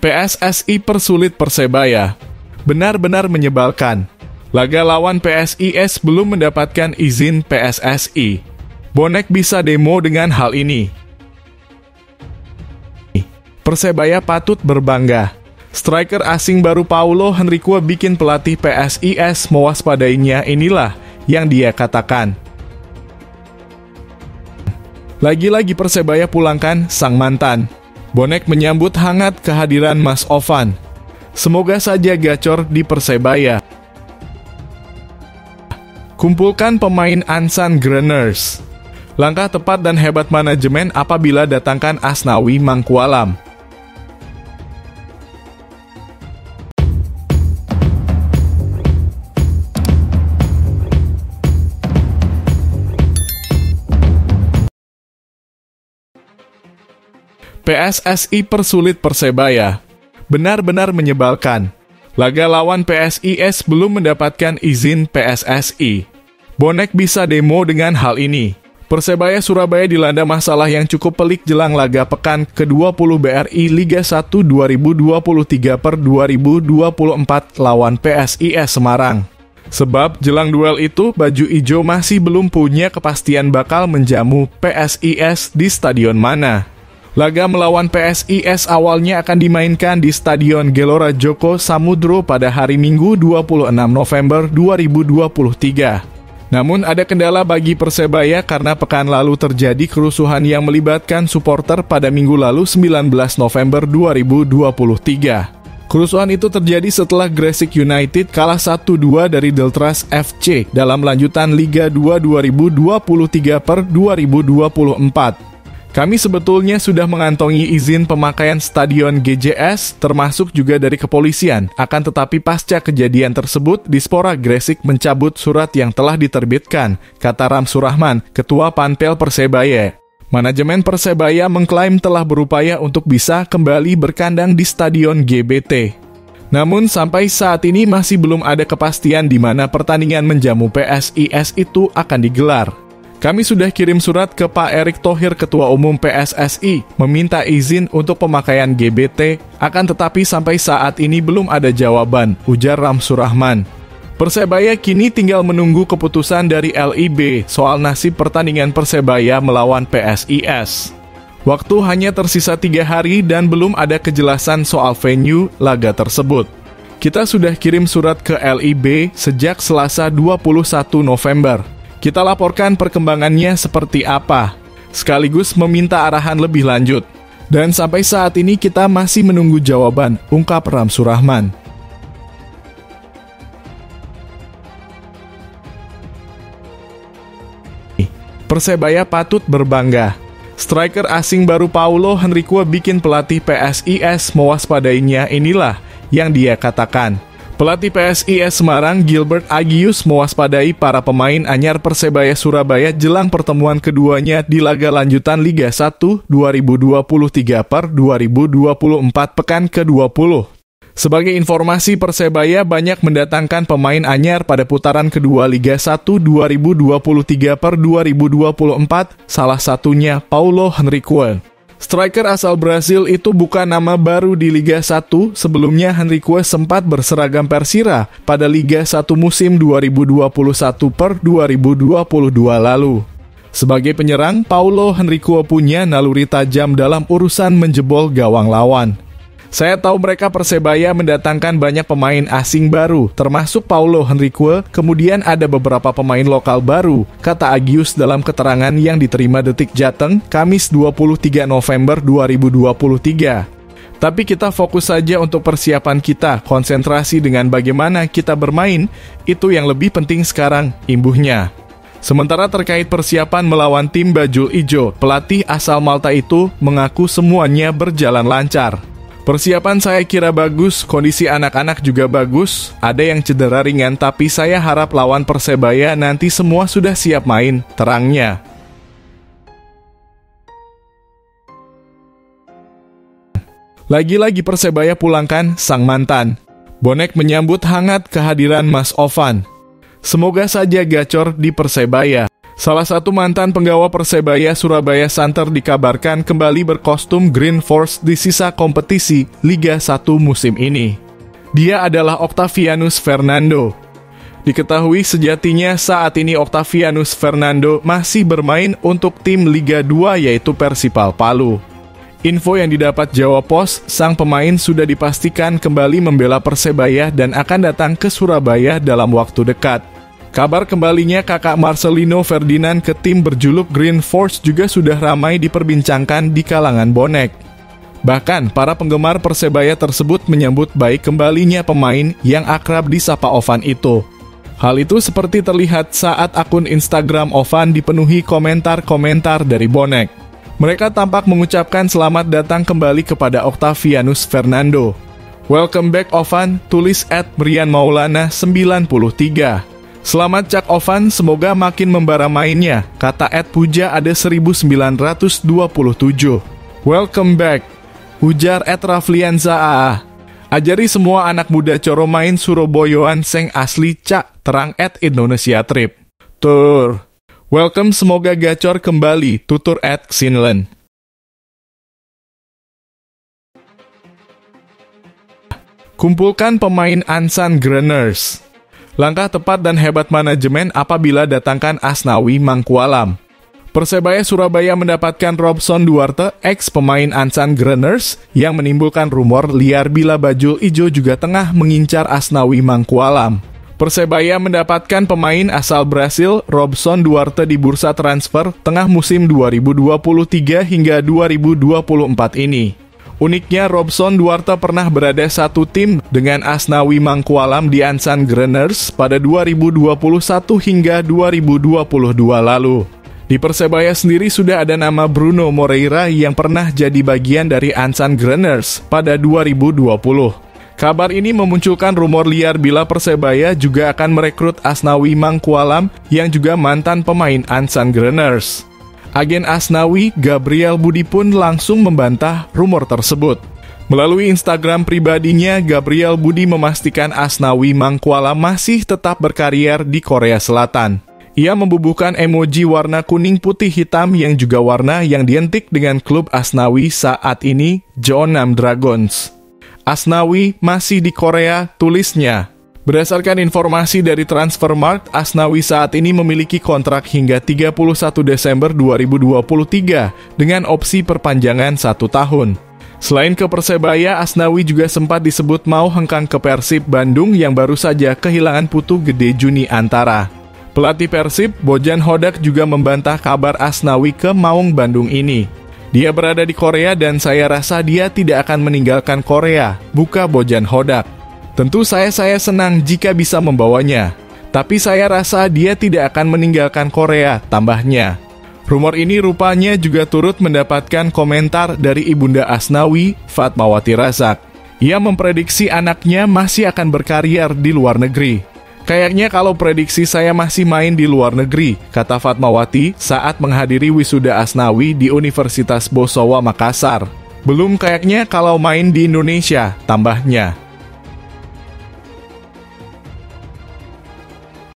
PSSI persulit Persebaya. Benar-benar menyebalkan. Laga lawan PSIS belum mendapatkan izin PSSI. Bonek bisa demo dengan hal ini. Persebaya patut berbangga. Striker asing baru Paulo Henrique bikin pelatih PSIS mewaspadainya, inilah yang dia katakan. Lagi-lagi Persebaya pulangkan sang mantan. Bonek menyambut hangat kehadiran Mas Ovan. Semoga saja gacor di Persebaya. Kumpulkan pemain Ansan Greners. Langkah tepat dan hebat manajemen apabila datangkan Asnawi Mangkualam. PSSI persulit Persebaya. Benar-benar menyebalkan. Laga lawan PSIS belum mendapatkan izin PSSI. Bonek bisa demo dengan hal ini. Persebaya Surabaya dilanda masalah yang cukup pelik jelang laga pekan ke-20 BRI Liga 1 2023/2024 lawan PSIS Semarang. Sebab jelang duel itu, baju ijo masih belum punya kepastian bakal menjamu PSIS di stadion mana. Laga melawan PSIS awalnya akan dimainkan di Stadion Gelora Joko Samudro pada hari Minggu 26 November 2023. Namun ada kendala bagi Persebaya karena pekan lalu terjadi kerusuhan yang melibatkan supporter pada minggu lalu 19 November 2023. Kerusuhan itu terjadi setelah Gresik United kalah 1-2 dari Deltras FC dalam lanjutan Liga 2 2023/2024. Kami sebetulnya sudah mengantongi izin pemakaian stadion GJS, termasuk juga dari kepolisian. Akan tetapi pasca kejadian tersebut, Dispora Gresik mencabut surat yang telah diterbitkan, kata Ramsur Rahman, Ketua Panpel Persebaya. Manajemen Persebaya mengklaim telah berupaya untuk bisa kembali berkandang di stadion GBT. Namun sampai saat ini masih belum ada kepastian di mana pertandingan menjamu PSIS itu akan digelar. Kami sudah kirim surat ke Pak Erick Thohir, Ketua Umum PSSI, meminta izin untuk pemakaian GBT, akan tetapi sampai saat ini belum ada jawaban, ujar Ramsur Rahman. Persebaya kini tinggal menunggu keputusan dari LIB soal nasib pertandingan Persebaya melawan PSIS. Waktu hanya tersisa 3 hari dan belum ada kejelasan soal venue laga tersebut. Kita sudah kirim surat ke LIB sejak Selasa 21 November. Kita laporkan perkembangannya seperti apa, sekaligus meminta arahan lebih lanjut. Dan sampai saat ini kita masih menunggu jawaban, ungkap Ramsur Rahman. Persebaya patut berbangga. Striker asing baru Paulo Henrique bikin pelatih PSIS mewaspadainya, inilah yang dia katakan. Pelatih PSIS Semarang Gilbert Agius mewaspadai para pemain anyar Persebaya Surabaya jelang pertemuan keduanya di laga lanjutan Liga 1 2023/2024 pekan ke-20. Sebagai informasi, Persebaya banyak mendatangkan pemain anyar pada putaran kedua Liga 1 2023/2024, salah satunya Paulo Henrique. Striker asal Brasil itu bukan nama baru di Liga 1, sebelumnya Henrique sempat berseragam Persira pada Liga 1 musim 2021/2022 lalu. Sebagai penyerang, Paulo Henrique punya naluri tajam dalam urusan menjebol gawang lawan. Saya tahu mereka Persebaya mendatangkan banyak pemain asing baru, termasuk Paulo Henrique, kemudian ada beberapa pemain lokal baru, kata Agius dalam keterangan yang diterima Detik Jateng, Kamis 23 November 2023. Tapi kita fokus saja untuk persiapan kita, konsentrasi dengan bagaimana kita bermain, itu yang lebih penting sekarang, imbuhnya. Sementara terkait persiapan melawan tim Bajul Ijo, pelatih asal Malta itu mengaku semuanya berjalan lancar. Persiapan saya kira bagus, kondisi anak-anak juga bagus, ada yang cedera ringan tapi saya harap lawan Persebaya nanti semua sudah siap main, terangnya. Lagi-lagi Persebaya pulangkan sang mantan. Bonek menyambut hangat kehadiran Mas Ovan. Semoga saja gacor di Persebaya. Salah satu mantan penggawa Persebaya Surabaya Santer dikabarkan kembali berkostum Green Force di sisa kompetisi Liga 1 musim ini. Dia adalah Octavianus Fernando. Diketahui sejatinya saat ini Octavianus Fernando masih bermain untuk tim Liga 2 yaitu Persipal Palu. Info yang didapat Jawa Post, sang pemain sudah dipastikan kembali membela Persebaya dan akan datang ke Surabaya dalam waktu dekat. Kabar kembalinya kakak Marcelino Ferdinand ke tim berjuluk Green Force juga sudah ramai diperbincangkan di kalangan bonek. Bahkan, para penggemar Persebaya tersebut menyambut baik kembalinya pemain yang akrab disapa Ovan itu. Hal itu seperti terlihat saat akun Instagram Ovan dipenuhi komentar-komentar dari bonek. Mereka tampak mengucapkan selamat datang kembali kepada Octavianus Fernando. "Welcome back Ovan," tulis @brianmaulana93. "Selamat Cak Ovan, semoga makin membara mainnya," kata @puja ada 1927. "Welcome back," ujar @raflianza AA. "Ajari semua anak muda coro main Surabayaan seng asli Cak," terang @Indonesia Trip. "Tur, welcome semoga gacor kembali," tutur @Xinlen. Kumpulkan pemain Ansan Greners. Langkah tepat dan hebat manajemen apabila datangkan Asnawi Mangkualam. Persebaya Surabaya mendapatkan Robson Duarte, ex-pemain Ansan Greners, yang menimbulkan rumor liar bila Bajul Ijo juga tengah mengincar Asnawi Mangkualam. Persebaya mendapatkan pemain asal Brasil, Robson Duarte di bursa transfer tengah musim 2023 hingga 2024 ini. Uniknya, Robson Duarte pernah berada satu tim dengan Asnawi Mangkualam di Ansan Greners pada 2021 hingga 2022 lalu. Di Persebaya sendiri sudah ada nama Bruno Moreira yang pernah jadi bagian dari Ansan Greners pada 2020. Kabar ini memunculkan rumor liar bila Persebaya juga akan merekrut Asnawi Mangkualam yang juga mantan pemain Ansan Greners. Agen Asnawi, Gabriel Budi pun langsung membantah rumor tersebut. Melalui Instagram pribadinya, Gabriel Budi memastikan Asnawi Mangkualam masih tetap berkarier di Korea Selatan. Ia membubuhkan emoji warna kuning putih hitam yang juga warna yang dientik dengan klub Asnawi saat ini, Jeonnam Dragons. "Asnawi masih di Korea," tulisnya. Berdasarkan informasi dari Transfermarkt, Asnawi saat ini memiliki kontrak hingga 31 Desember 2023 dengan opsi perpanjangan 1 tahun. Selain ke Persebaya, Asnawi juga sempat disebut mau hengkang ke Persib Bandung yang baru saja kehilangan putu gede Juni Antara. Pelatih Persib, Bojan Hodak juga membantah kabar Asnawi ke Maung Bandung ini. "Dia berada di Korea dan saya rasa dia tidak akan meninggalkan Korea," buka Bojan Hodak. "Tentu saya senang jika bisa membawanya. Tapi saya rasa dia tidak akan meninggalkan Korea," tambahnya. Rumor ini rupanya juga turut mendapatkan komentar dari ibunda Asnawi, Fatmawati Razak. Ia memprediksi anaknya masih akan berkarier di luar negeri. "Kayaknya kalau prediksi saya masih main di luar negeri," kata Fatmawati saat menghadiri wisuda Asnawi di Universitas Bosowa Makassar. "Belum kayaknya kalau main di Indonesia," tambahnya.